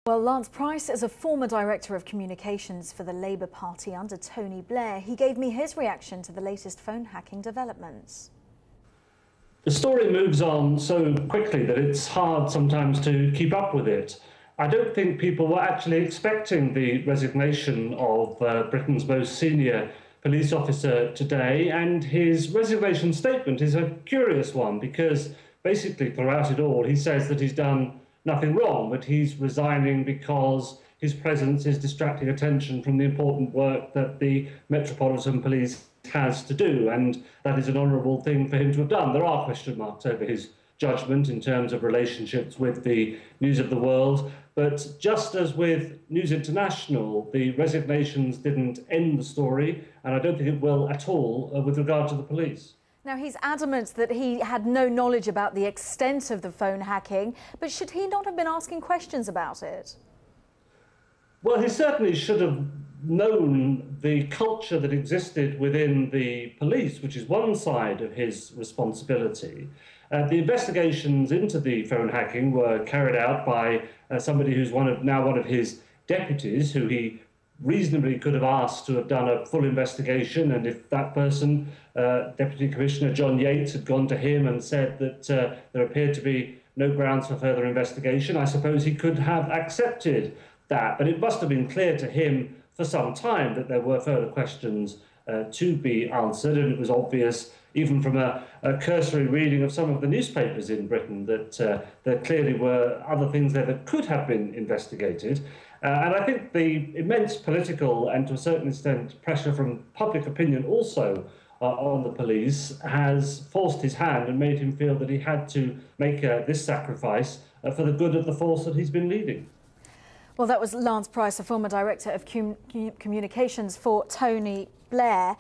Well, Lance Price is a former director of communications for the Labour Party under Tony Blair. He gave me his reaction to the latest phone hacking developments. The story moves on so quickly that it's hard sometimes to keep up with it. I don't think people were actually expecting the resignation of Britain's most senior police officer today, and his resignation statement is a curious one because basically throughout it all he says that he's done nothing wrong, but he's resigning because his presence is distracting attention from the important work that the Metropolitan Police has to do, and that is an honourable thing for him to have done. There are question marks over his judgment in terms of relationships with the News of the World, but just as with News International, the resignations didn't end the story, and I don't think it will at all with regard to the police. Now, he's adamant that he had no knowledge about the extent of the phone hacking, but should he not have been asking questions about it? Well, he certainly should have known the culture that existed within the police, which is one side of his responsibility. The investigations into the phone hacking were carried out by somebody who's now one of his deputies, who he reasonably could have asked to have done a full investigation, and if that person, Deputy Commissioner John Yates, had gone to him and said that there appeared to be no grounds for further investigation, I suppose he could have accepted that. But it must have been clear to him for some time that there were further questions to be answered, and it was obvious, even from a cursory reading of some of the newspapers in Britain, that there clearly were other things there that could have been investigated. And I think the immense political and, to a certain extent, pressure from public opinion also on the police has forced his hand and made him feel that he had to make this sacrifice for the good of the force that he's been leading. Well, that was Lance Price, a former director of communications for Tony Blair.